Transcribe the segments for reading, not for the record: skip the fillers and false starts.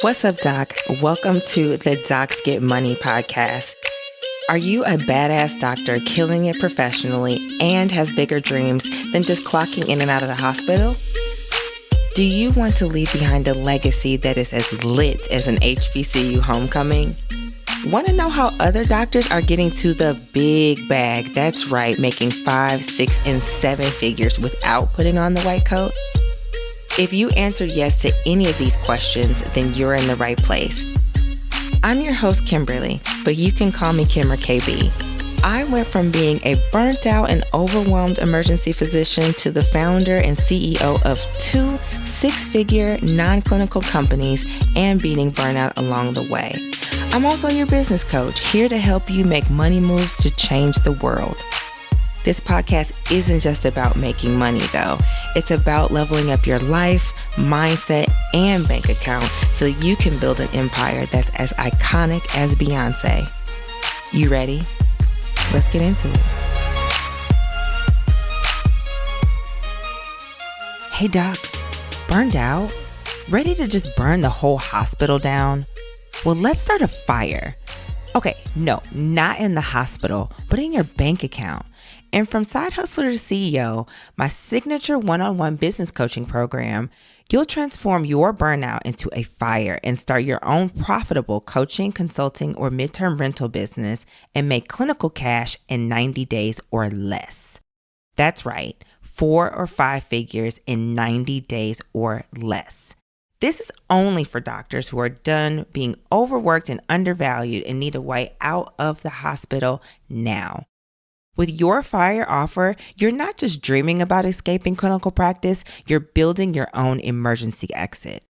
What's up, Doc? Welcome to the Docs Get Money podcast. Are you a badass doctor killing it professionally and has bigger dreams than just clocking in and out of the hospital? Do you want to leave behind a legacy that is as lit as an HBCU homecoming? Want to know how other doctors are getting to the big bag? That's right, making 5, 6, and 7 figures without putting on the white coat? If you answered yes to any of these questions, then you're in the right place. I'm your host, Kimberly, but you can call me Kim or KB. I went from being a burnt out and overwhelmed emergency physician to the founder and CEO of 2 6-figure non-clinical companies and beating burnout along the way. I'm also your business coach, here to help you make money moves to change the world. This podcast isn't just about making money, though. It's about leveling up your life, mindset, and bank account so you can build an empire that's as iconic as Beyonce. You ready? Let's get into it. Hey, Doc. Burned out? Ready to just burn the whole hospital down? Well, let's start a fire. Okay, no, not in the hospital, but in your bank account. And from side hustler to CEO, my signature one-on-one business coaching program, you'll transform your burnout into a fire and start your own profitable coaching, consulting, or midterm rental business and make clinical cash in 90 days or less. That's right, 4 or 5 figures in 90 days or less. This is only for doctors who are done being overworked and undervalued and need a way out of the hospital now. With your fire offer, you're not just dreaming about escaping clinical practice, you're building your own emergency exit.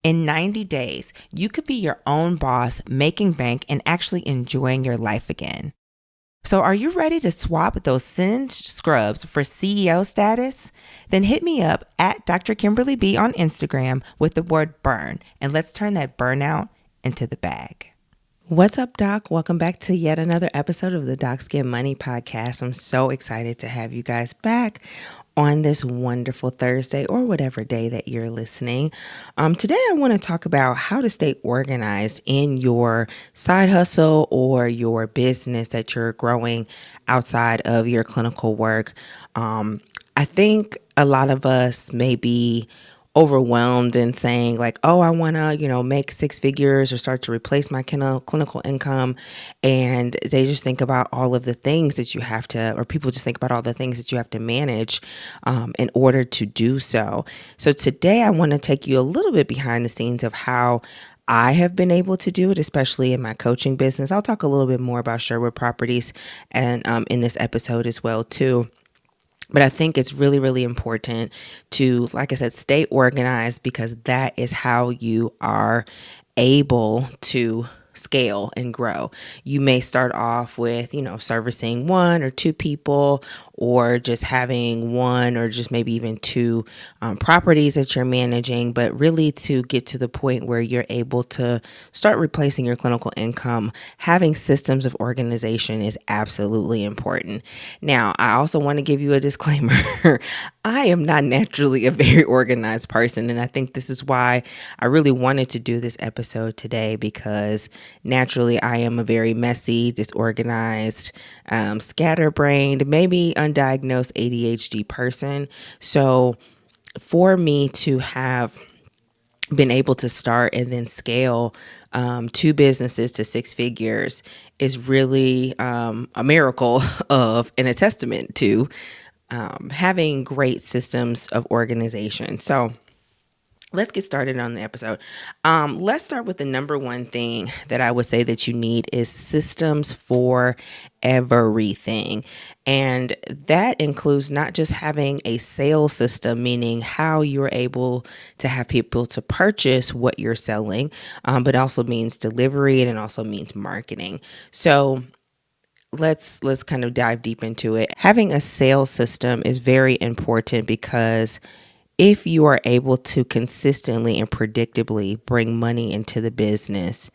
In 90 days, you could be your own boss, making bank, and actually enjoying your life again. So are you ready to swap those singed scrubs for CEO status? Then hit me up at Dr. Kimberly B on Instagram with the word burn, and let's turn that burnout into the bag. What's up, Doc? Welcome back to yet another episode of the Docs Get Money podcast. I'm so excited to have you guys back on this wonderful Thursday or whatever day that you're listening. Today, I want to talk about how to stay organized in your side hustle or your business that you're growing outside of your clinical work. I think a lot of us may be overwhelmed and saying like, oh, I want to, make 6 figures or start to replace my clinical income. And they just think about all of the things that you have to, or people just think about all the things that you have to manage in order to do so. So today I want to take you a little bit behind the scenes of how I have been able to do it, especially in my coaching business. I'll talk a little bit more about Sherwood Properties and in this episode as well too. But I think it's really, really important to, like I said, stay organized because that is how you are able to scale and grow. You may start off with, servicing 1 or 2 people or just having 1 or just maybe even 2 properties that you're managing, but really to get to the point where you're able to start replacing your clinical income, having systems of organization is absolutely important. Now, I also want to give you a disclaimer. I am not naturally a very organized person, and I think this is why I really wanted to do this episode today because naturally I am a very messy, disorganized, scatterbrained, maybe undiagnosed ADHD person. So for me to have been able to start and then scale 2 businesses to 6 figures is really a miracle of and a testament to having great systems of organization. So let's get started on the episode. Let's start with the number one thing that I would say that you need is systems for everything. And that includes not just having a sales system, meaning how you're able to have people to purchase what you're selling, but also means delivery and it also means marketing. So let's kind of dive deep into it. Having a sales system is very important because if you are able to consistently and predictably bring money into the business,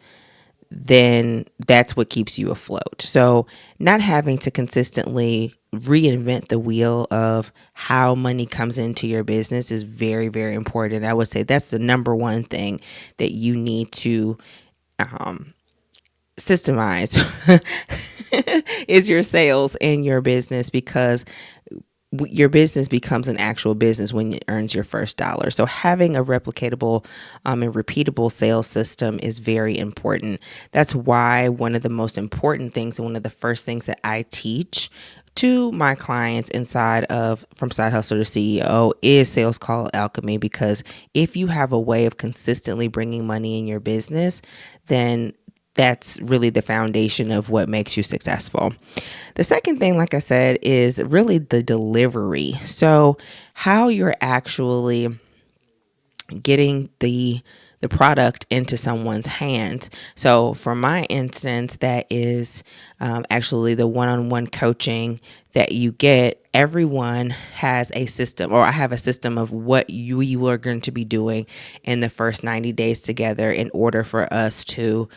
then that's what keeps you afloat. So, not having to consistently reinvent the wheel of how money comes into your business is very, very important. I would say that's the number one thing that you need to systemize is your sales and your business, because your business becomes an actual business when it earns your first dollar. So having a replicatable and repeatable sales system is very important. That's why one of the most important things and one of the first things that I teach to my clients inside of From Side Hustle to CEO is sales call alchemy, because if you have a way of consistently bringing money in your business, then that's really the foundation of what makes you successful. The second thing, like I said, is really the delivery. So, how you're actually getting the product into someone's hands. So, for my instance, that is actually the one-on-one coaching that you get. Everyone has a system, or I have a system of what you are going to be doing in the first 90 days together in order for us to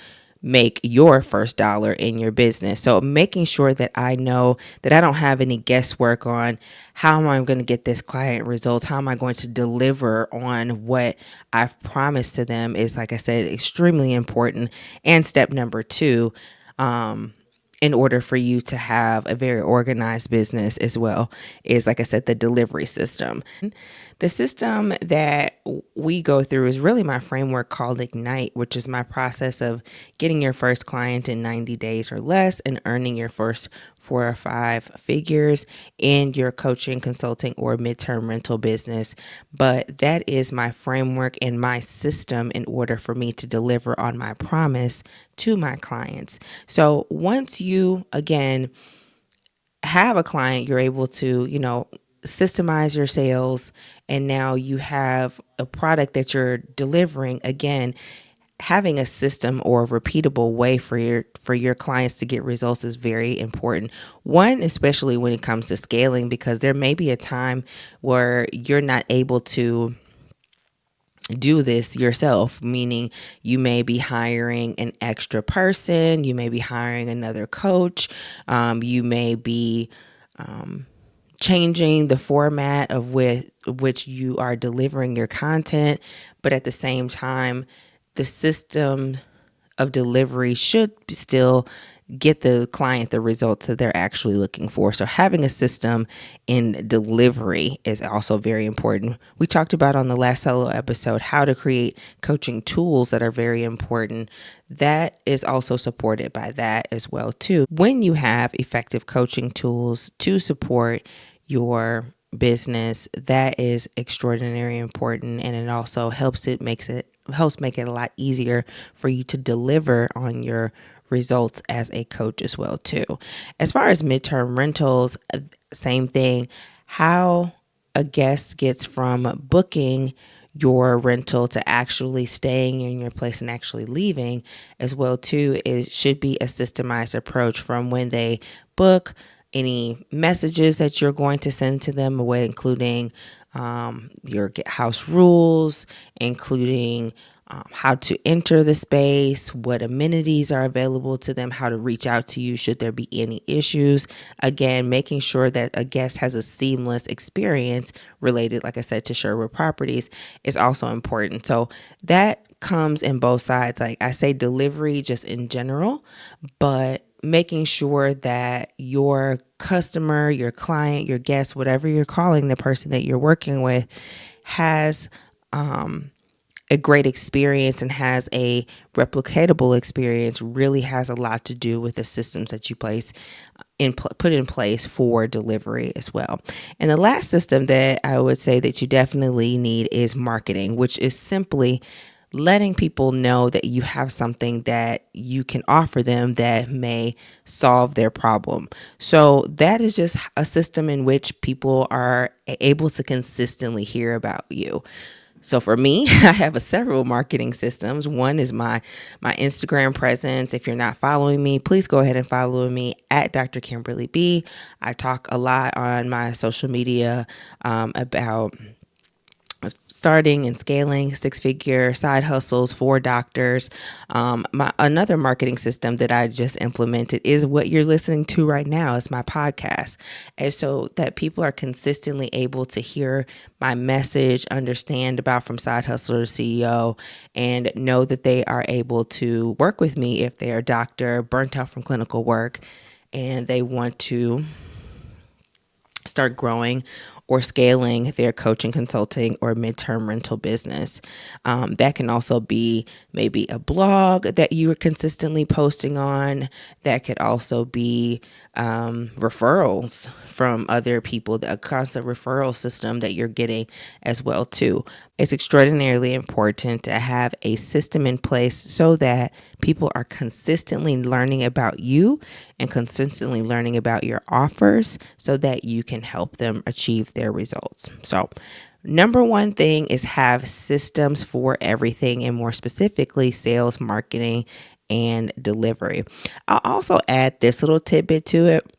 make your first dollar in your business. So making sure that I know that I don't have any guesswork on how am I going to get this client results, how am I going to deliver on what I've promised to them is, like I said, extremely important. And step number two, in order for you to have a very organized business as well, is, like I said, the delivery system. The system that we go through is really my framework called Ignite, which is my process of getting your first client in 90 days or less and earning your first 4 or 5 figures in your coaching, consulting, or midterm rental business. But that is my framework and my system in order for me to deliver on my promise to my clients. So once you, again, have a client, you're able to, systemize your sales, and now you have a product that you're delivering. Again, having a system or a repeatable way for your clients to get results is very important. One, especially when it comes to scaling, because there may be a time where you're not able to do this yourself, meaning you may be hiring an extra person, you may be hiring another coach, you may be changing the format of which you are delivering your content, but at the same time, the system of delivery should still get the client the results that they're actually looking for. So having a system in delivery is also very important. We talked about on the last solo episode how to create coaching tools that are very important. That is also supported by that as well too. When you have effective coaching tools to support your business, that is extraordinarily important, and it also helps make it a lot easier for you to deliver on your results as a coach as well too. As far as midterm rentals, same thing. How a guest gets from booking your rental to actually staying in your place and actually leaving as well too, it should be a systemized approach from when they book, any messages that you're going to send to them away, including your house rules, including how to enter the space, what amenities are available to them, how to reach out to you should there be any issues. Again, making sure that a guest has a seamless experience related, like I said, to Sherwood Properties is also important. So that comes in both sides. Like I say, delivery just in general, but making sure that your customer, your client, your guest, whatever you're calling the person that you're working with, has a great experience and has a replicatable experience really has a lot to do with the systems that you put in place for delivery as well. And the last system that I would say that you definitely need is marketing, which is simply letting people know that you have something that you can offer them that may solve their problem. So that is just a system in which people are able to consistently hear about you. So for me, I have several marketing systems. One is my Instagram presence. If you're not following me, please go ahead and follow me at Dr. Kimberly B. I talk a lot on my social media about starting and scaling six-figure side hustles for doctors. Another marketing system that I just implemented is what you're listening to right now. Is my podcast, and so that people are consistently able to hear my message, understand about from side hustler to CEO, and know that they are able to work with me if they're a doctor burnt out from clinical work and they want to start growing or scaling their coaching, consulting, or midterm rental business. That can also be maybe a blog that you are consistently posting on. That could also be referrals from other people, a constant referral system that you're getting as well too. It's extraordinarily important to have a system in place so that people are consistently learning about you and consistently learning about your offers so that you can help them achieve their results. So, number one thing is have systems for everything, and more specifically, sales, marketing, and delivery. I'll also add this little tidbit to it.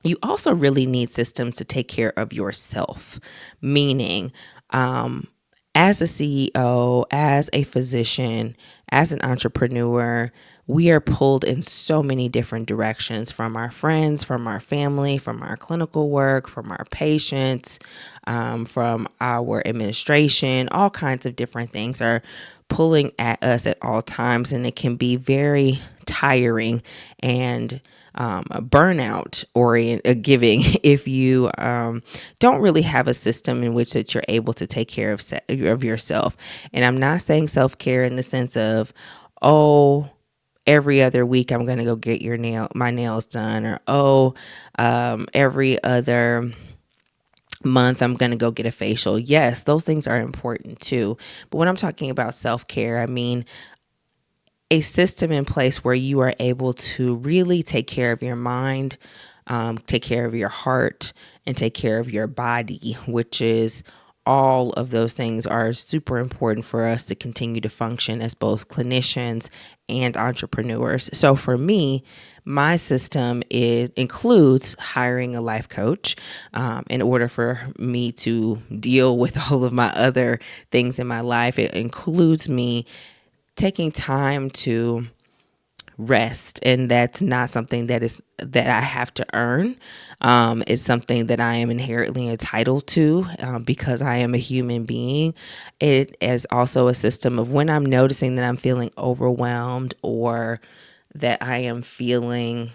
You also really need systems to take care of yourself, meaning, as a CEO, as a physician, as an entrepreneur, we are pulled in so many different directions from our friends, from our family, from our clinical work, from our patients, from our administration. All kinds of different things are pulling at us at all times, and it can be very tiring and burnout giving if you don't really have a system in which that you're able to take care of yourself. And I'm not saying self-care in the sense of, oh, every other week I'm going to go get my nails done, or every other month I'm going to go get a facial. Yes, those things are important too. But when I'm talking about self-care, I mean a system in place where you are able to really take care of your mind, take care of your heart, and take care of your body, which is all of those things are super important for us to continue to function as both clinicians and entrepreneurs. So for me, my system includes hiring a life coach in order for me to deal with all of my other things in my life. It includes me taking time to rest, and that's not something that I have to earn. It's something that I am inherently entitled to because I am a human being. It is also a system of when I'm noticing that I'm feeling overwhelmed or that I am feeling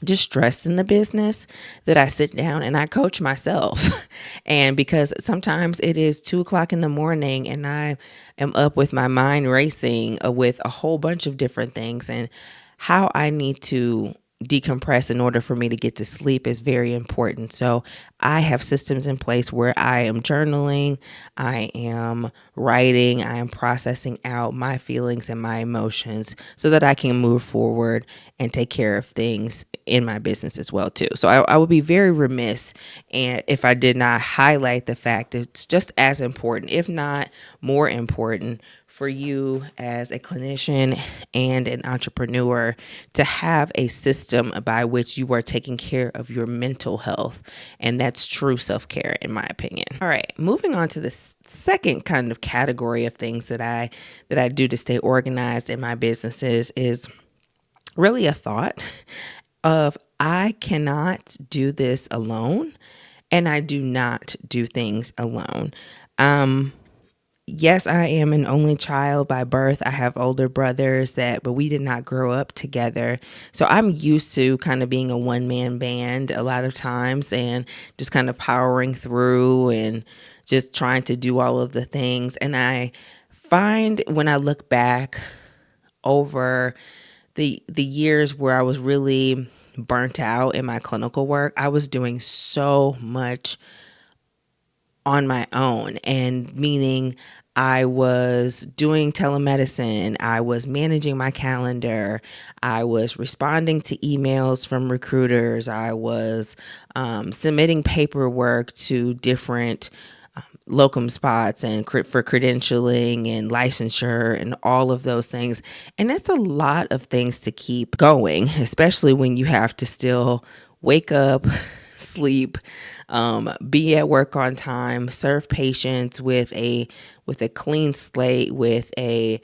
distressed in the business, that I sit down and I coach myself. And because sometimes it is 2 o'clock in the morning and I am up with my mind racing with a whole bunch of different things, and how I need to decompress in order for me to get to sleep is very important. So I have systems in place where I am journaling, I am writing, I am processing out my feelings and my emotions so that I can move forward and take care of things in my business as well too. So I would be very remiss and if I did not highlight the fact that it's just as important, if not more important, for you as a clinician and an entrepreneur to have a system by which you are taking care of your mental health. And that's true self-care, in my opinion. All right, moving on to the second kind of category of things that I do to stay organized in my businesses is really a thought of I cannot do this alone, and I do not do things alone. Yes, I am an only child by birth. I have older brothers but we did not grow up together. So I'm used to kind of being a one-man band a lot of times and just kind of powering through and just trying to do all of the things. And I find when I look back over the years where I was really burnt out in my clinical work, I was doing so much on my own, and meaning I was doing telemedicine, I was managing my calendar, I was responding to emails from recruiters, I was submitting paperwork to different locum spots and for credentialing and licensure and all of those things. And that's a lot of things to keep going, especially when you have to still wake up, sleep, be at work on time, serve patients with a clean slate, with a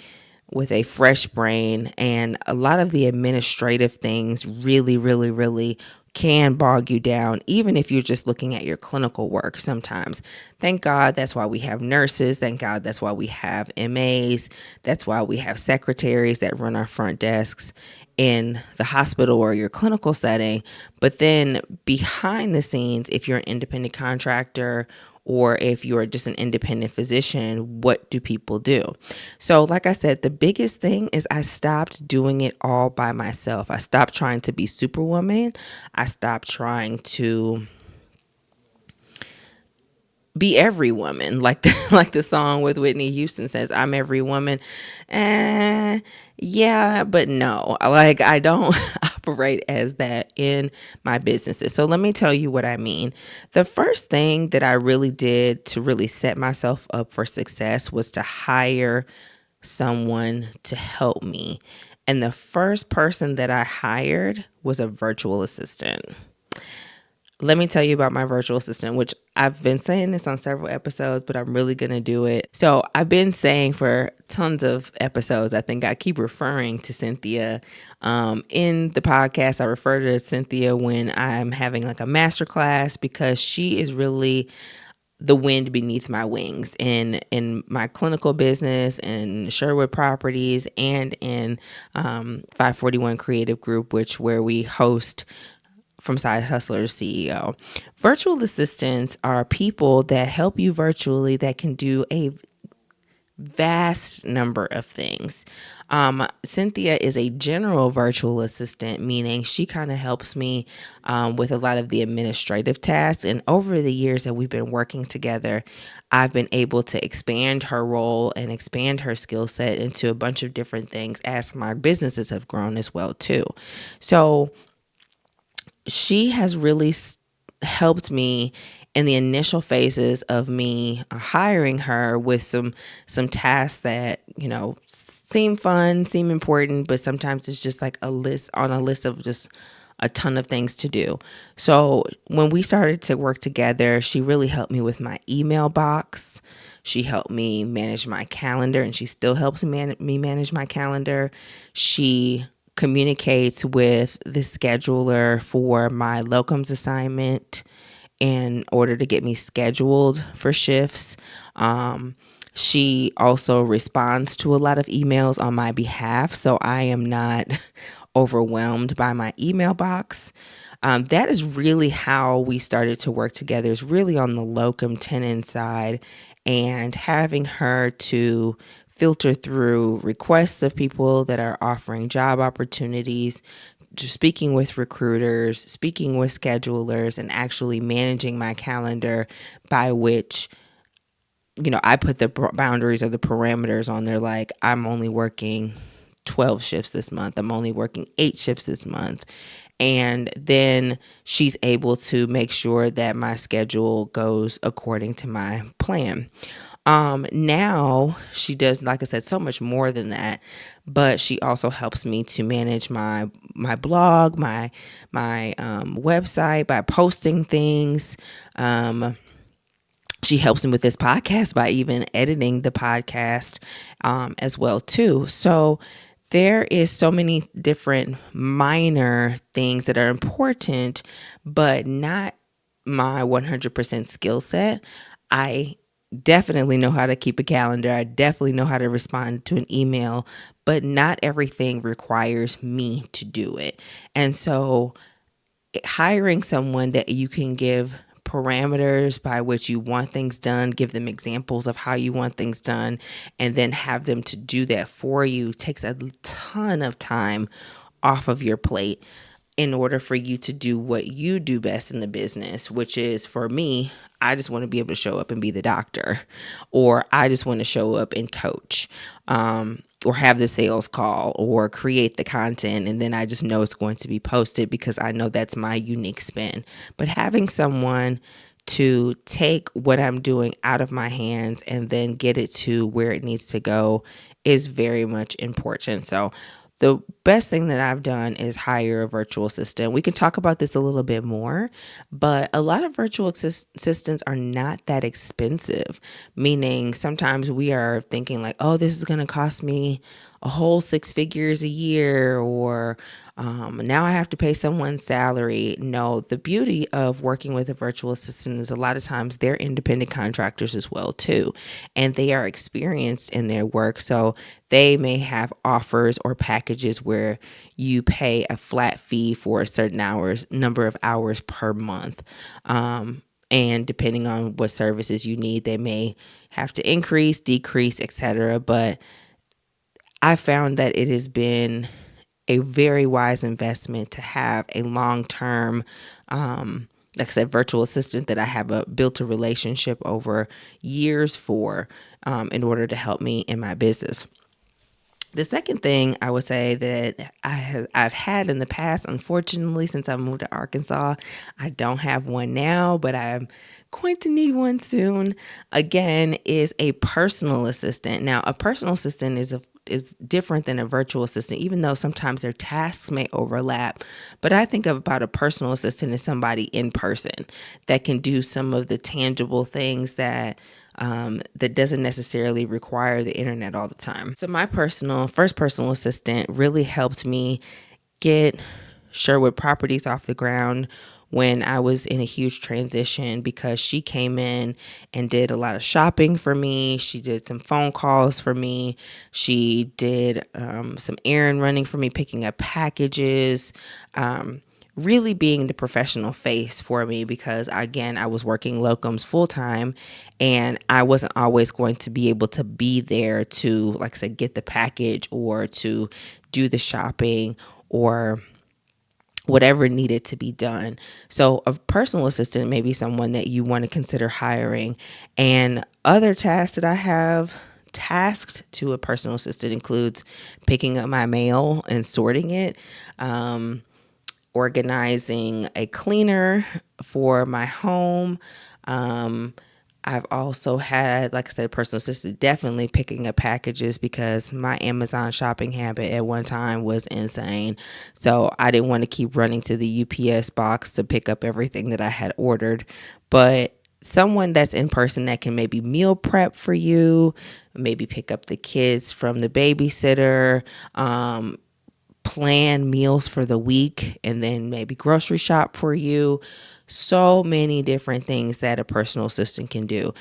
fresh brain. And a lot of the administrative things really, really, really can bog you down, even if you're just looking at your clinical work sometimes. Thank God that's why we have nurses. Thank God that's why we have MAs. That's why we have secretaries that run our front desks in the hospital or your clinical setting. But then behind the scenes, if you're an independent contractor or if you're just an independent physician, what do people do? So, like I said, the biggest thing is I stopped doing it all by myself. I stopped trying to be Superwoman. I stopped trying to be every woman, like like the song with Whitney Houston says, "I'm every woman." Yeah, but no, like I don't operate as that in my businesses. So let me tell you what I mean. The first thing that I really did to really set myself up for success was to hire someone to help me. And the first person that I hired was a virtual assistant. Let me tell you about my virtual assistant, which I've been saying this on several episodes, but I'm really going to do it. So I've been saying for tons of episodes, I think I keep referring to Cynthia. In the podcast, I refer to Cynthia when I'm having like a masterclass because she is really the wind beneath my wings in my clinical business in Sherwood Properties and in 541 Creative Group, where we host From Side Hustler to CEO. Virtual assistants are people that help you virtually that can do a vast number of things. Cynthia is a general virtual assistant, meaning she kind of helps me with a lot of the administrative tasks. And over the years that we've been working together, I've been able to expand her role and expand her skill set into a bunch of different things as my businesses have grown as well too. So she has really helped me in the initial phases of me hiring her with some tasks that seem fun, seem important, but sometimes it's just like a list of just a ton of things to do. So when we started to work together, she really helped me with my email box. She helped me manage my calendar, and she still helps me manage my calendar. She communicates with the scheduler for my locums assignment in order to get me scheduled for shifts. She also responds to a lot of emails on my behalf, so I am not overwhelmed by my email box. That is really how we started to work together, is really on the locum tenens side, and having her to filter through requests of people that are offering job opportunities, just speaking with recruiters, speaking with schedulers, and actually managing my calendar by which, I put the boundaries or the parameters on there. Like, I'm only working 12 shifts this month. I'm only working 8 shifts this month. And then she's able to make sure that my schedule goes according to my plan. Now she does, like I said, so much more than that, but she also helps me to manage my blog, my website by posting things. She helps me with this podcast by even editing the podcast as well too. So there is so many different minor things that are important, but not my 100% skill set. I definitely know how to keep a calendar. I definitely know how to respond to an email, but not everything requires me to do it. And so hiring someone that you can give parameters by which you want things done, give them examples of how you want things done, and then have them to do that for you takes a ton of time off of your plate in order for you to do what you do best in the business, which is, for me, I just want to be able to show up and be the doctor, or I just want to show up and coach, or have the sales call, or create the content, and then I just know it's going to be posted because I know that's my unique spin. But having someone to take what I'm doing out of my hands and then get it to where it needs to go is very much important. So The best thing that I've done is hire a virtual assistant. We can talk about this a little bit more, but a lot of virtual assistants are not that expensive, meaning sometimes we are thinking like, oh, this is going to cost me a whole six figures a year, or now I have to pay someone's salary. No, the beauty of working with a virtual assistant is a lot of times they're independent contractors as well too, and they are experienced in their work. So they may have offers or packages where you pay a flat fee for a certain number of hours per month. And depending on what services you need, they may have to increase, decrease, etc. But I found that it has been a very wise investment to have a long-term, like I said, virtual assistant that I have built a relationship over years for, in order to help me in my business. The second thing I would say that I've had in the past, unfortunately, since I moved to Arkansas, I don't have one now, but I'm going to need one soon. Again, is a personal assistant. Now, a personal assistant is different than a virtual assistant, even though sometimes their tasks may overlap. But I think about a personal assistant as somebody in person that can do some of the tangible things that doesn't necessarily require the internet all the time. So my first personal assistant really helped me get Sherwood Properties off the ground when I was in a huge transition, because she came in and did a lot of shopping for me. She did some phone calls for me. She did some errand running for me, picking up packages, really being the professional face for me, because again, I was working locums full time and I wasn't always going to be able to be there to, like I said, get the package or to do the shopping or whatever needed to be done. So a personal assistant may be someone that you want to consider hiring. And other tasks that I have tasked to a personal assistant includes picking up my mail and sorting it, organizing a cleaner for my home. I've also had, like I said, personal assistant definitely picking up packages, because my Amazon shopping habit at one time was insane. So I didn't want to keep running to the UPS box to pick up everything that I had ordered. But someone that's in person that can maybe meal prep for you, maybe pick up the kids from the babysitter, plan meals for the week, and then maybe grocery shop for you. So many different things that a personal assistant can do.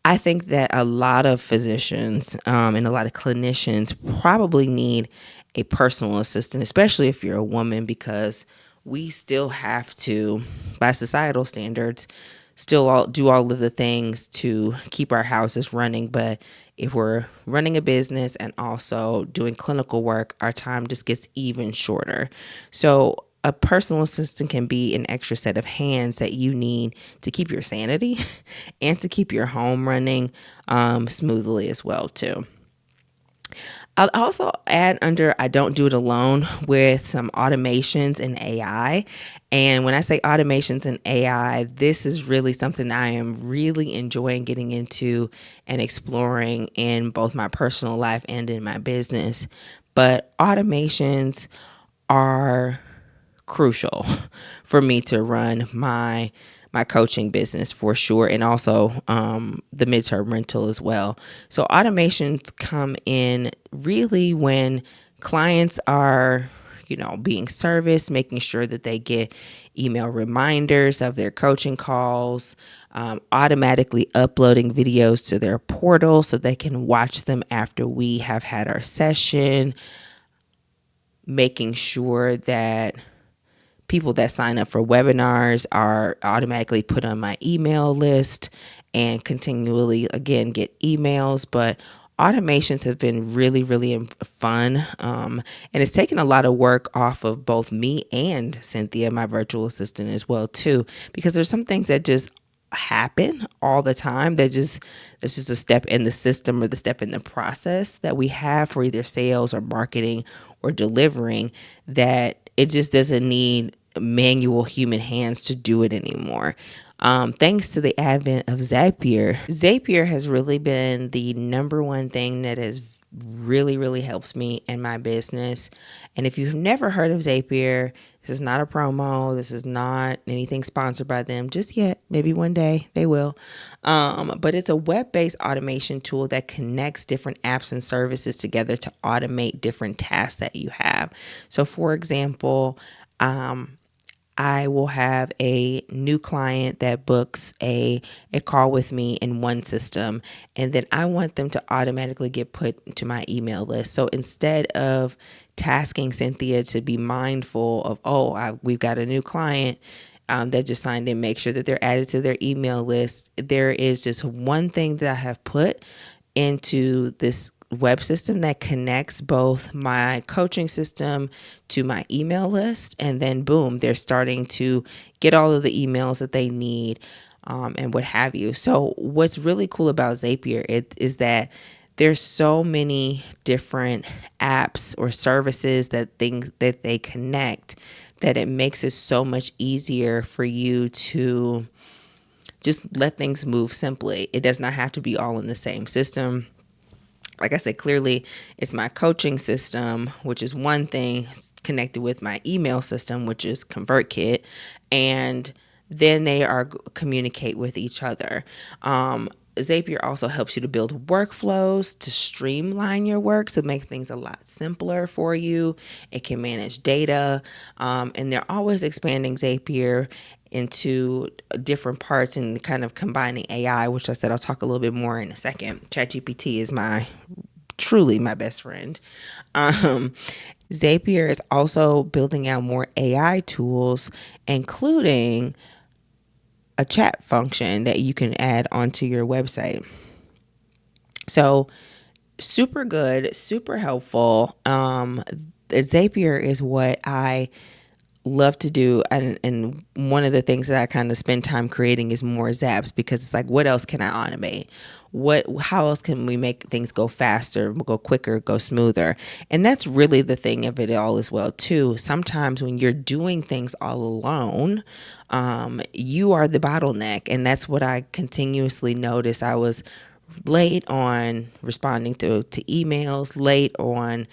I think that a lot of physicians and a lot of clinicians probably need a personal assistant, especially if you're a woman, because we still have to, by societal standards, still do all of the things to keep our houses running. But if we're running a business and also doing clinical work, our time just gets even shorter. So a personal assistant can be an extra set of hands that you need to keep your sanity and to keep your home running smoothly as well too. I'll also add under I don't do it alone with some automations and AI. And when I say automations and AI, this is really something I am really enjoying getting into and exploring in both my personal life and in my business. But automations are crucial for me to run my coaching business for sure, and also the midterm rental as well. So automations come in really when clients are, being serviced, making sure that they get email reminders of their coaching calls, automatically uploading videos to their portal so they can watch them after we have had our session, making sure that people that sign up for webinars are automatically put on my email list and continually, again, get emails. But automations have been really, really fun. And it's taken a lot of work off of both me and Cynthia, my virtual assistant, as well, too, because there's some things that just happen all the time that it's just a step in the system or the step in the process that we have for either sales or marketing or delivering, that it just doesn't need manual human hands to do it anymore. Thanks to the advent of Zapier has really been the number one thing that has really, really helps me in my business. And if you've never heard of Zapier, this is not a promo. This is not anything sponsored by them just yet. Maybe one day they will. But it's a web-based automation tool that connects different apps and services together to automate different tasks that you have. So, for example, I will have a new client that books a call with me in one system, and then I want them to automatically get put into my email list. So instead of tasking Cynthia to be mindful of, we've got a new client that just signed in, make sure that they're added to their email list, there is just one thing that I have put into this web system that connects both my coaching system to my email list, and then boom, they're starting to get all of the emails that they need, and what have you. So what's really cool about Zapier is that there's so many different apps or services that they connect, that it makes it so much easier for you to just let things move simply. It does not have to be all in the same system. Like I said, clearly it's my coaching system, which is one thing, connected with my email system, which is ConvertKit, and then they are communicate with each other. Zapier also helps you to build workflows to streamline your work, so make things a lot simpler for you. It can manage data, and they're always expanding Zapier into different parts and kind of combining AI, which I said I'll talk a little bit more in a second. ChatGPT is truly my best friend. Zapier is also building out more AI tools, including a chat function that you can add onto your website. So super good, super helpful. Zapier is what I love to do, and one of the things that I kind of spend time creating is more zaps, because it's like, what else can I automate? How else can we make things go faster, go quicker, go smoother? And that's really the thing of it all as well too. Sometimes when you're doing things all alone, you are the bottleneck, and that's what I continuously noticed. I was late on responding to emails, late on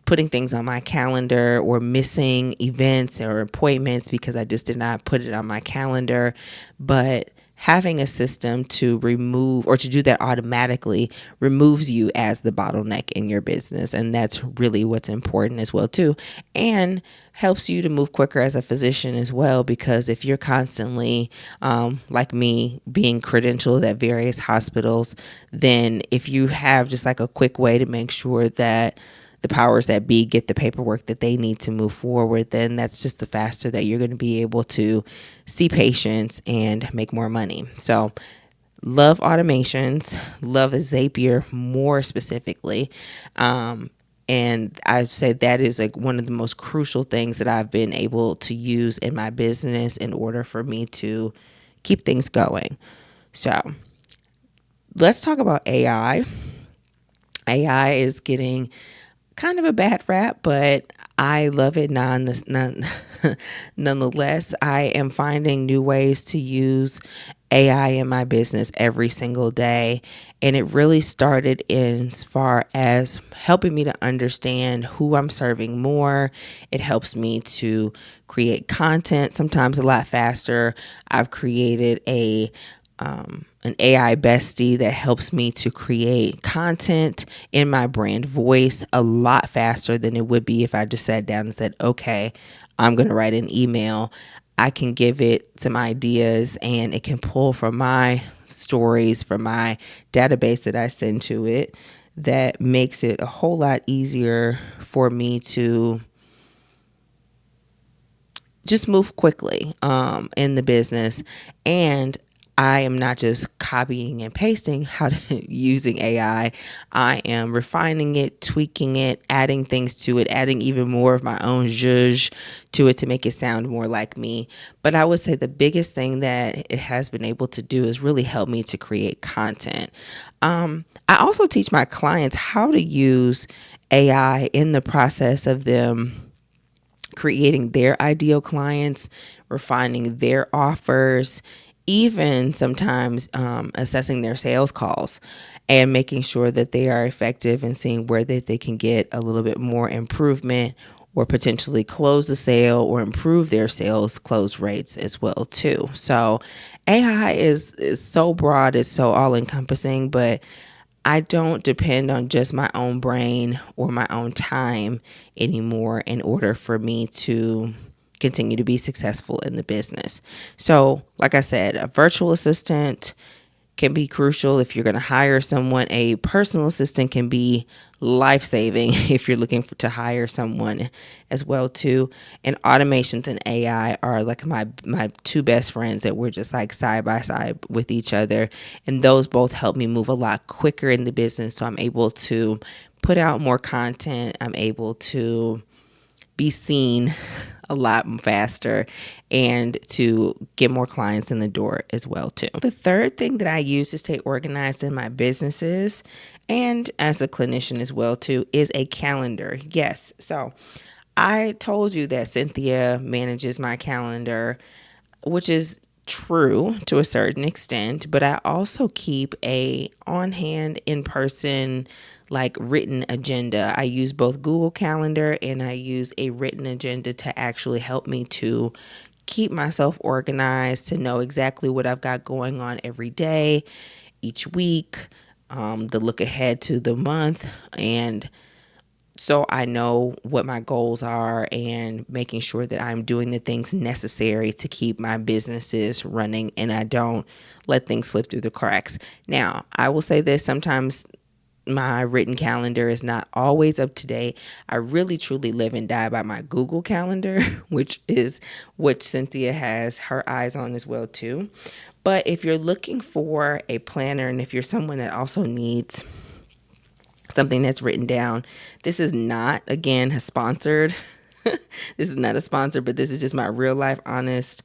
putting things on my calendar, or missing events or appointments because I just did not put it on my calendar. But having a system to remove, or to do that automatically, removes you as the bottleneck in your business. And that's really what's important as well too. And helps you to move quicker as a physician as well, because if you're constantly, like me, being credentialed at various hospitals, then if you have just like a quick way to make sure that the powers that be get the paperwork that they need to move forward, then that's just the faster that you're going to be able to see patients and make more money. So love automations, love Zapier more specifically. And I've said that is like one of the most crucial things that I've been able to use in my business in order for me to keep things going. So let's talk about AI. AI is getting kind of a bad rap, but I love it nonetheless. I am finding new ways to use AI in my business every single day. And it really started in as far as helping me to understand who I'm serving more. It helps me to create content sometimes a lot faster. I've created an AI bestie that helps me to create content in my brand voice a lot faster than it would be if I just sat down and said, okay, I'm going to write an email. I can give it some ideas, and it can pull from my stories, from my database that I send to it, that makes it a whole lot easier for me to just move quickly in the business. And I am not just copying and pasting how to using AI. I am refining it, tweaking it, adding things to it, adding even more of my own zhuzh to it to make it sound more like me. But I would say the biggest thing that it has been able to do is really help me to create content. I also teach my clients how to use AI in the process of them creating their ideal clients, refining their offers, even sometimes assessing their sales calls. and making sure that they are effective and seeing where that they can get a little bit more improvement or potentially close the sale or improve their sales close rates as well too. So AI is so broad, it's so all encompassing, but I don't depend on just my own brain or my own time anymore in order for me to continue to be successful in the business. So, like I said, a virtual assistant can be crucial if you're going to hire someone. A personal assistant can be life-saving if you're looking to hire someone as well too. And automations and AI are like my two best friends that we're just like side by side with each other, and those both help me move a lot quicker in the business, so I'm able to put out more content. I'm able to be seen a lot faster and to get more clients in the door as well too. The third thing that I use to stay organized in my businesses and as a clinician as well too is a calendar. Yes. So I told you that Cynthia manages my calendar, which is true to a certain extent, but I also keep a on hand in person like written agenda. I use both Google Calendar and I use a written agenda to actually help me to keep myself organized, to know exactly what I've got going on every day, each week, the look ahead to the month, and so I know what my goals are and making sure that I'm doing the things necessary to keep my businesses running and I don't let things slip through the cracks. Now, I will say this, sometimes my written calendar is not always up to date. I really truly live and die by my Google Calendar, which is what Cynthia has her eyes on as well too. But if you're looking for a planner and if you're someone that also needs something that's written down. This is not, again, a sponsored. This is not a sponsor, but this is just my real life, honest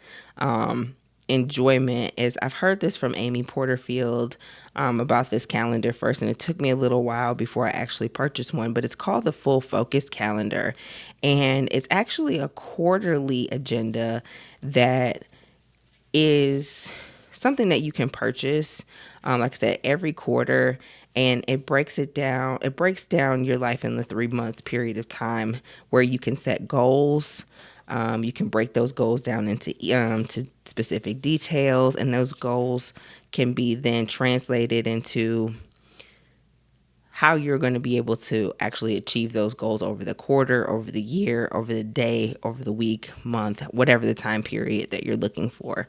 enjoyment. Is I've heard this from Amy Porterfield about this calendar first, and it took me a little while before I actually purchased one. But it's called the Full Focus Calendar, and it's actually a quarterly agenda that is something that you can purchase, like I said, every quarter, and it breaks it down. It breaks down your life in the 3 month period of time where you can set goals. You can break those goals down into to specific details, and those goals can be then translated into how you're going to be able to actually achieve those goals over the quarter, over the year, over the day, over the week, month, whatever the time period that you're looking for.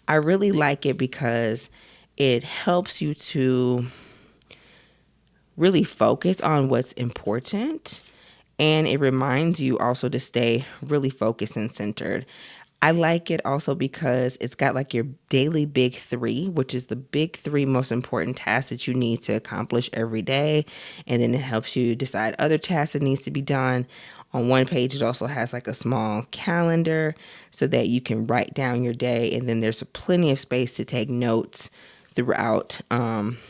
I really like it because it helps you to really focus on what's important, and it reminds you also to stay really focused and centered. I like it also because it's got like your daily big three, which is the big three most important tasks that you need to accomplish every day. And then it helps you decide other tasks that needs to be done. On one page, it also has like a small calendar so that you can write down your day. And then there's plenty of space to take notes throughout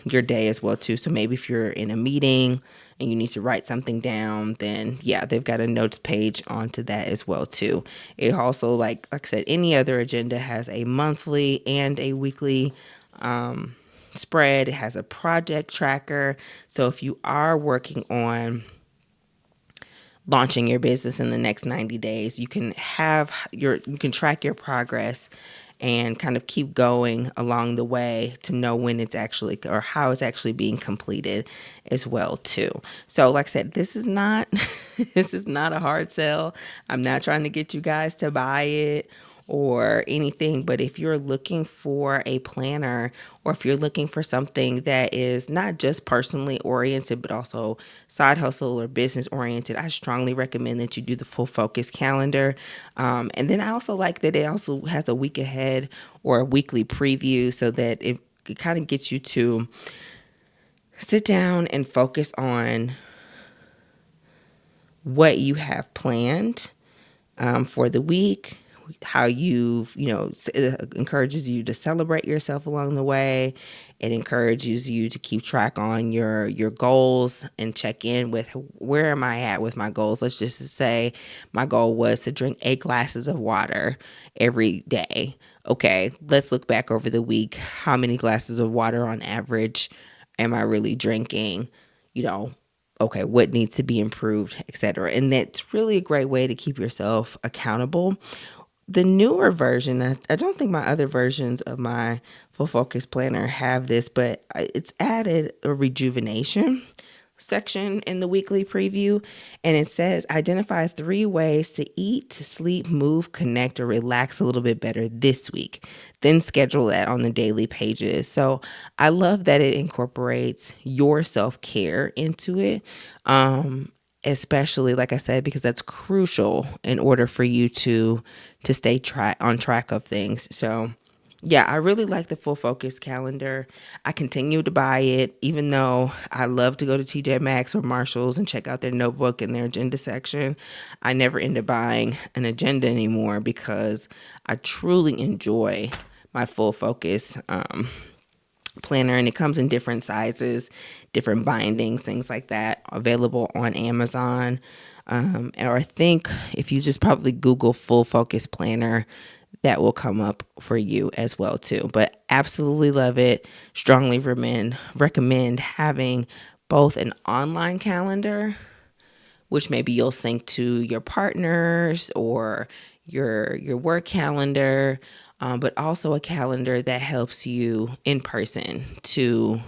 your day as well too. So maybe if you're in a meeting and you need to write something down, then yeah, they've got a notes page onto that as well too. It also, like I said, any other agenda has a monthly and a weekly spread. It has a project tracker. So if you are working on launching your business in the next 90 days, you can track your progress and kind of keep going along the way to know when it's actually or how it's actually being completed as well too. So like I said, this is not this is not a hard sell. I'm not trying to get you guys to buy it or anything, but if you're looking for a planner or if you're looking for something that is not just personally oriented but also side hustle or business oriented, I strongly recommend that you do the Full Focus Calendar. And then I also like that it also has a week ahead or a weekly preview so that it kind of gets you to sit down and focus on what you have planned for the week, how it encourages you to celebrate yourself along the way. It encourages you to keep track on your goals and check in with where am I at with my goals. Let's just say my goal was to drink 8 glasses of water every day. Okay, let's look back over the week. How many glasses of water on average Am I really drinking? You know, okay, what needs to be improved, etc. And that's really a great way to keep yourself accountable. The newer version, I don't think my other versions of my full focus planner have this, but it's added a rejuvenation section in the weekly preview. And it says identify 3 ways to eat, to sleep, move, connect, or relax a little bit better this week. Then schedule that on the daily pages. So I love that it incorporates your self care into it. Especially like I said, because that's crucial in order for you to stay on track of things. So yeah, I really like the full focus calendar. I continue to buy it, even though I love to go to TJ Maxx or Marshalls and check out their notebook and their agenda section. I never end up buying an agenda anymore because I truly enjoy my full focus planner, and it comes in different sizes, different bindings, things like that, available on Amazon. Or I think if you just probably Google full focus planner, that will come up for you as well too. But absolutely love it. Strongly recommend having both an online calendar, which maybe you'll sync to your partners or your work calendar, but also a calendar that helps you in person to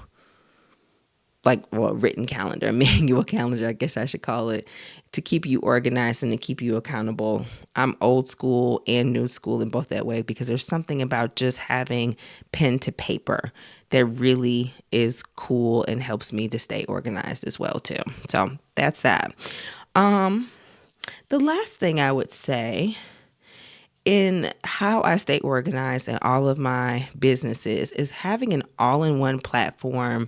written calendar, manual calendar, I guess I should call it, to keep you organized and to keep you accountable. I'm old school and new school in both that way because there's something about just having pen to paper that really is cool and helps me to stay organized as well too. So that's that. The last thing I would say in how I stay organized in all of my businesses is having an all-in-one platform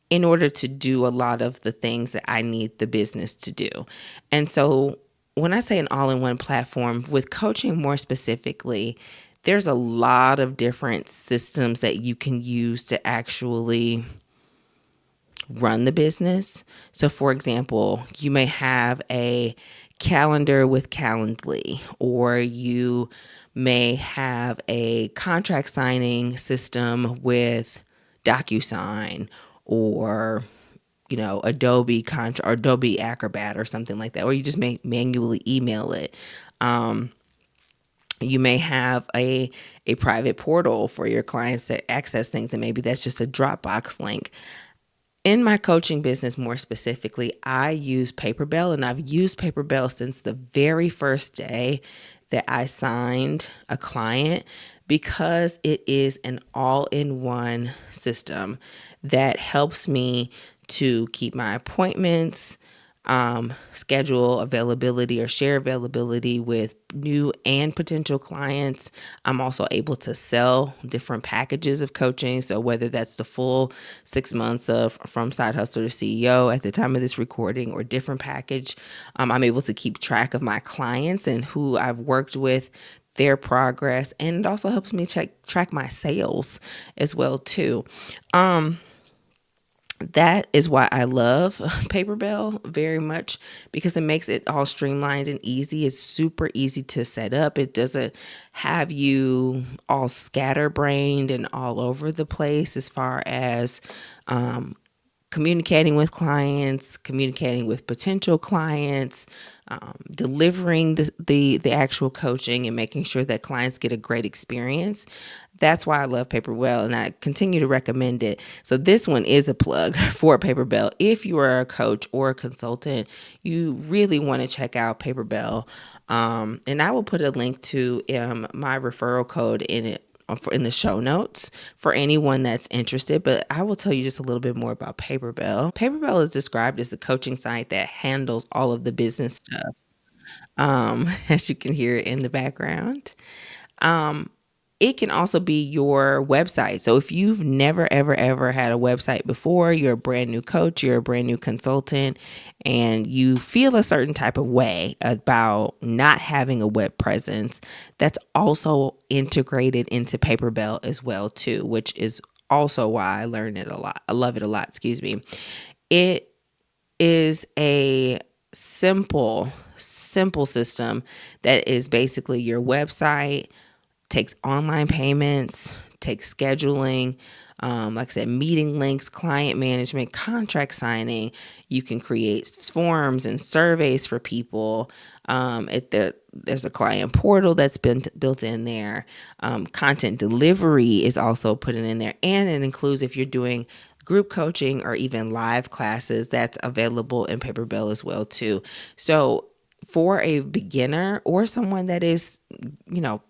in order to do a lot of the things that I need the business to do. And so when I say an all-in-one platform, with coaching more specifically, there's a lot of different systems that you can use to actually run the business. So for example, you may have a calendar with Calendly, or you may have a contract signing system with DocuSign, or Adobe Acrobat or something like that, or you just may manually email it. You may have a private portal for your clients to access things, and maybe that's just a Dropbox link. In my coaching business, more specifically, I use Paperbell, and I've used Paperbell since the very first day that I signed a client, because it is an all-in-one system that helps me to keep my appointments, schedule availability or share availability with new and potential clients. I'm also able to sell different packages of coaching. So whether that's the full 6 months of From Side Hustler to CEO at the time of this recording, or different package, I'm able to keep track of my clients and who I've worked with, their progress, and it also helps me track my sales as well too. That is why I love Paperbell very much, because it makes it all streamlined and easy. It's super easy to set up. It doesn't have you all scatterbrained and all over the place as far as communicating with clients, communicating with potential clients, delivering the actual coaching, and making sure that clients get a great experience. That's why I love Paperbell, and I continue to recommend it. So this one is a plug for Paperbell. If you are a coach or a consultant, you really want to check out Paperbell. And I will put a link to my referral code in the show notes for anyone that's interested. But I will tell you just a little bit more about Paperbell. Paperbell is described as a coaching site that handles all of the business stuff, as you can hear in the background. It can also be your website. So if you've never, ever, ever had a website before, you're a brand new coach, you're a brand new consultant, and you feel a certain type of way about not having a web presence, that's also integrated into Paperbell as well too, which is also why I learned it a lot. I love it a lot, excuse me. It is a simple system that is basically your website, takes online payments, takes scheduling, like I said, meeting links, client management, contract signing. You can create forms and surveys for people. There's a client portal that's been built in there. Content delivery is also put in there, and it includes if you're doing group coaching or even live classes, that's available in Paperbell as well too. So for a beginner or someone that is,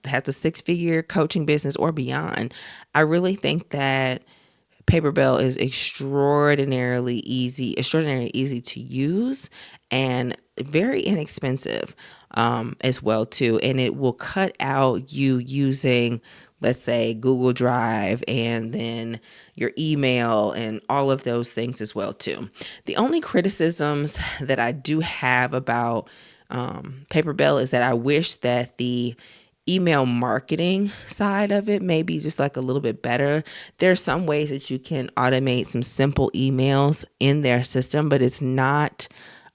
has a 6-figure coaching business or beyond, I really think that Paperbell is extraordinarily easy to use, and very inexpensive as well too. And it will cut out you using, let's say, Google Drive and then your email and all of those things as well too. The only criticisms that I do have about Paperbell is that I wish that the email marketing side of it may be just like a little bit better. There's some ways that you can automate some simple emails in their system, but it's not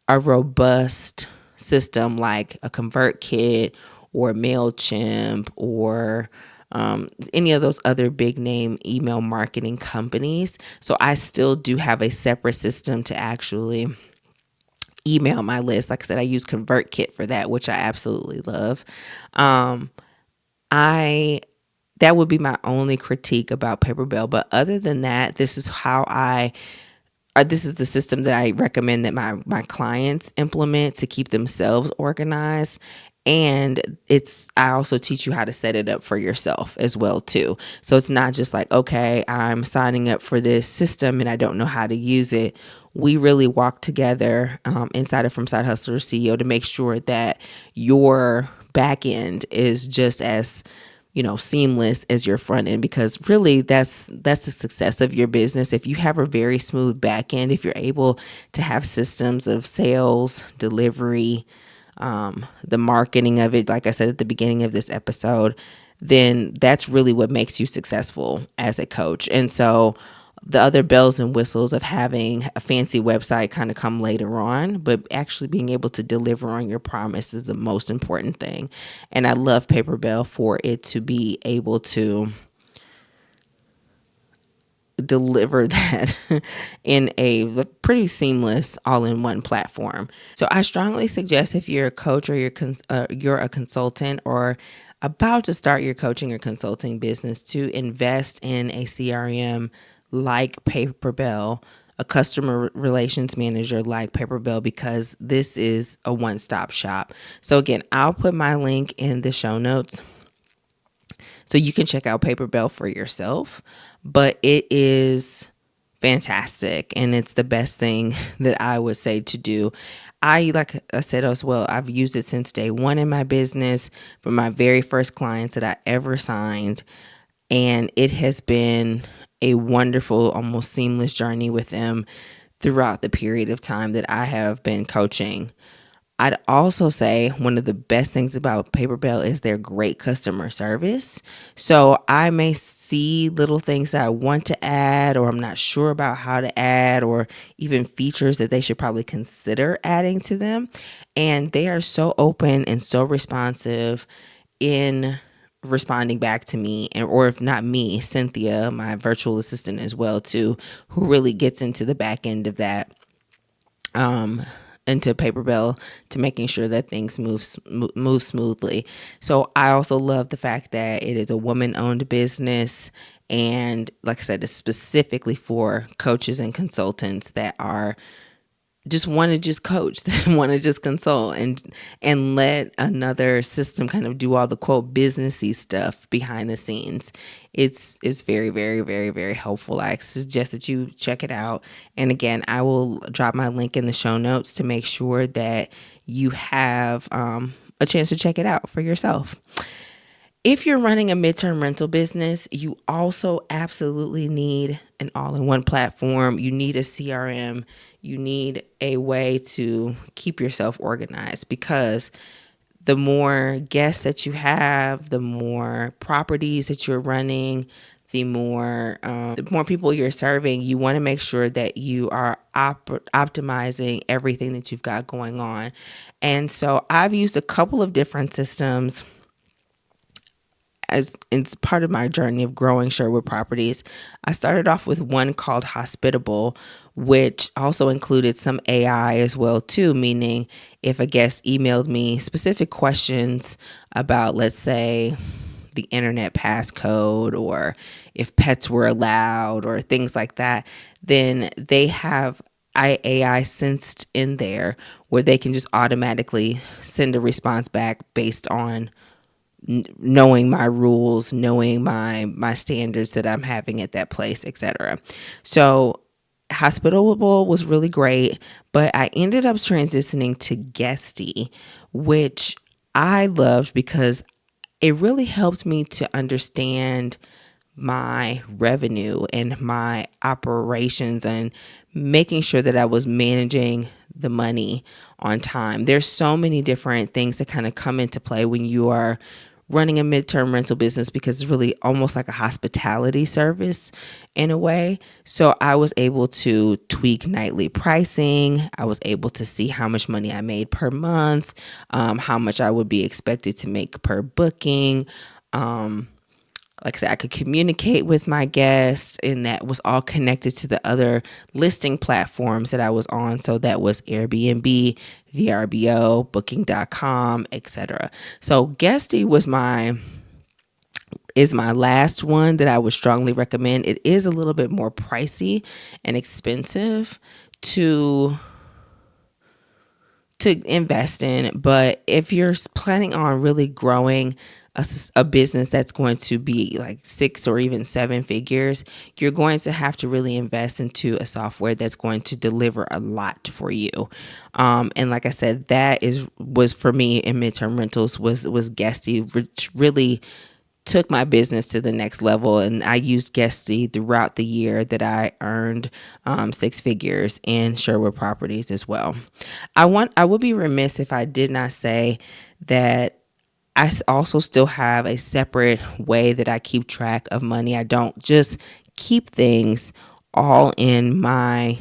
a robust system like a ConvertKit or MailChimp or any of those other big name email marketing companies. So I still do have a separate system to actually email my list. Like I said, I use ConvertKit for that, which I absolutely love. Um, I That would be my only critique about Paperbell. But other than that, this is the system that I recommend that my clients implement to keep themselves organized. And I also teach you how to set it up for yourself as well too. So it's not just like, okay, I'm signing up for this system and I don't know how to use it. We really walk together inside of From Side Hustler CEO to make sure that your back end is just as seamless as your front end, because really that's the success of your business. If you have a very smooth back end, if you're able to have systems of sales, delivery, the marketing of it, like I said at the beginning of this episode, then that's really what makes you successful as a coach. And so the other bells and whistles of having a fancy website kind of come later on, but actually being able to deliver on your promise is the most important thing. And I love Paperbell for it to be able to deliver that in a pretty seamless all-in-one platform. So I strongly suggest, if you're a coach or you're a consultant or about to start your coaching or consulting business, to invest in a CRM like Paperbell, a customer relations manager like Paperbell, because this is a one-stop shop. So again, I'll put my link in the show notes so you can check out Paperbell for yourself. But it is fantastic, and it's the best thing that I would say to do. Like I said as well, I've used it since day one in my business for my very first clients that I ever signed. And it has been a wonderful, almost seamless journey with them throughout the period of time that I have been coaching. I'd also say one of the best things about Paperbell is their great customer service. So I may see little things that I want to add, or I'm not sure about how to add, or even features that they should probably consider adding to them. And they are so open and so responsive in responding back to me, and or if not me, Cynthia, my virtual assistant as well too, who really gets into the back end of that, into Paperbell, to making sure that things move smoothly. So I also love the fact that it is a woman-owned business, and like I said, it's specifically for coaches and consultants that are just want to just coach, want to just consult, and let another system kind of do all the quote businessy stuff behind the scenes. It's very, very, very, very helpful. I suggest that you check it out. And again, I will drop my link in the show notes to make sure that you have a chance to check it out for yourself. If you're running a midterm rental business, you also absolutely need an all-in-one platform. You need a CRM. You need a way to keep yourself organized, because the more guests that you have, the more properties that you're running, the more people you're serving, you want to make sure that you are optimizing everything that you've got going on. And so I've used a couple of different systems as it's part of my journey of growing Sherwood Properties, I started off with one called Hospitable, which also included some AI as well too, meaning if a guest emailed me specific questions about, let's say, the internet passcode or if pets were allowed or things like that, then they have AI sensed in there where they can just automatically send a response back based on knowing my rules, knowing my standards that I'm having at that place, etc. So Hospitable was really great, but I ended up transitioning to Guesty, which I loved because it really helped me to understand my revenue and my operations and making sure that I was managing the money on time. There's so many different things that kind of come into play when you are running a midterm rental business because it's really almost like a hospitality service in a way. So I was able to tweak nightly pricing. I was able to see how much money I made per month, how much I would be expected to make per booking. Like I said, I could communicate with my guests, and that was all connected to the other listing platforms that I was on. So that was Airbnb, VRBO, Booking.com, etc. So Guesty is my last one that I would strongly recommend. It is a little bit more pricey and expensive to invest in, but if you're planning on really growing a business that's going to be like 6 or even 7 figures, you're going to have to really invest into a software that's going to deliver a lot for you. And like I said, was for me in midterm rentals was Guesty, which really took my business to the next level. And I used Guesty throughout the year that I earned 6 figures in Sherwood Properties as well. I would be remiss if I did not say that I also still have a separate way that I keep track of money. I don't just keep things all in my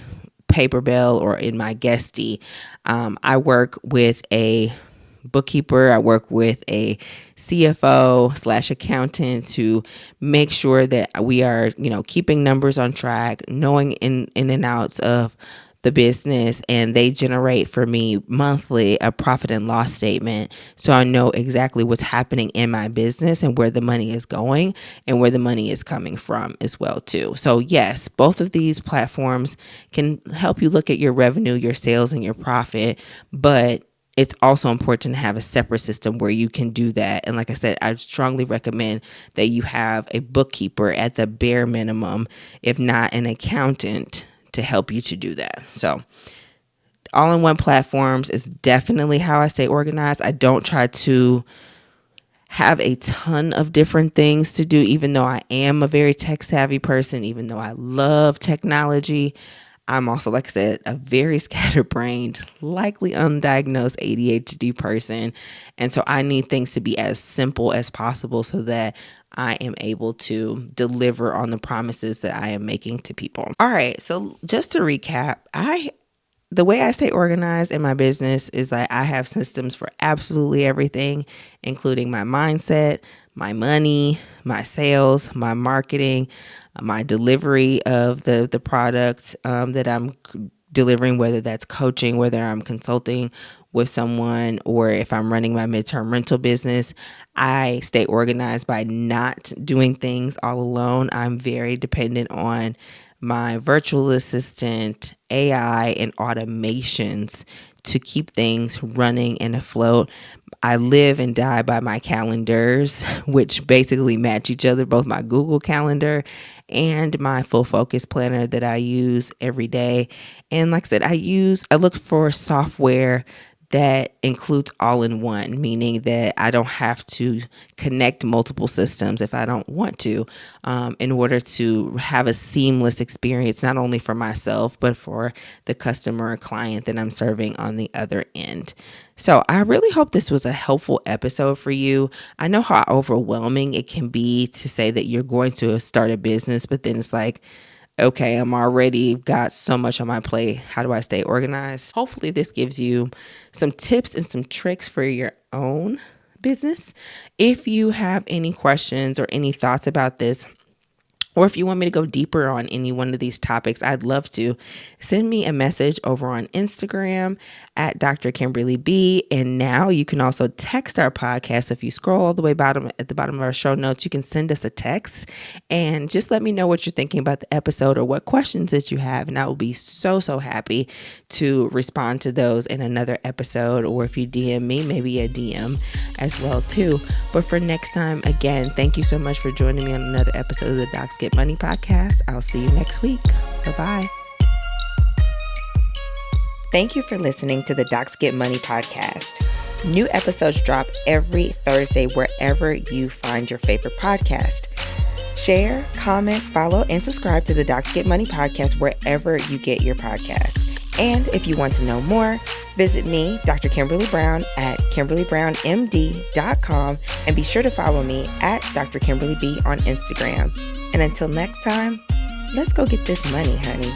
paper bill or in my Guesty. I work with a bookkeeper. I work with a CFO/accountant to make sure that we are, keeping numbers on track, knowing in and outs of the business, and they generate for me monthly a profit and loss statement, so I know exactly what's happening in my business and where the money is going and where the money is coming from as well too. So yes, both of these platforms can help you look at your revenue, your sales, and your profit, but it's also important to have a separate system where you can do that. And like I said, I strongly recommend that you have a bookkeeper at the bare minimum, if not an accountant, to help you to do that. So all-in-one platforms is definitely how I stay organized. I don't try to have a ton of different things to do, even though I am a very tech savvy person, even though I love technology. I'm also, like I said, a very scatterbrained, likely undiagnosed ADHD person. And so I need things to be as simple as possible so that I am able to deliver on the promises that I am making to people. All right. So just to recap, the way I stay organized in my business is like I have systems for absolutely everything, including my mindset, my money, my sales, my marketing, my delivery of the product that I'm delivering, whether that's coaching, whether I'm consulting with someone, or if I'm running my midterm rental business. I stay organized by not doing things all alone. I'm very dependent on my virtual assistant, AI, and automations to keep things running and afloat. I live and die by my calendars, which basically match each other, both my Google Calendar and my full focus planner that I use every day. And like I said, I look for software that includes all in one, meaning that I don't have to connect multiple systems if I don't want to, in order to have a seamless experience, not only for myself, but for the customer or client that I'm serving on the other end. So I really hope this was a helpful episode for you. I know how overwhelming it can be to say that you're going to start a business, but then it's like, okay, I'm already got so much on my plate. How do I stay organized? Hopefully this gives you some tips and some tricks for your own business. If you have any questions or any thoughts about this, or if you want me to go deeper on any one of these topics, I'd love to. Send me a message over on Instagram at Dr. Kimberly B. And now you can also text our podcast. If you scroll all the way at the bottom of our show notes, you can send us a text and just let me know what you're thinking about the episode or what questions that you have. And I will be so happy to respond to those in another episode. Or if you DM me, maybe a DM as well too. But for next time, again, thank you so much for joining me on another episode of the Docs Get Money podcast. I'll see you next week. Bye-bye. Thank you for listening to the Docs Get Money podcast. New episodes drop every Thursday wherever you find your favorite podcast. Share, comment, follow, and subscribe to the Docs Get Money podcast wherever you get your podcasts. And if you want to know more, visit me, Dr. Kimberly Brown, at KimberlyBrownMD.com, and be sure to follow me at Dr. Kimberly B on Instagram. And until next time, let's go get this money, honey.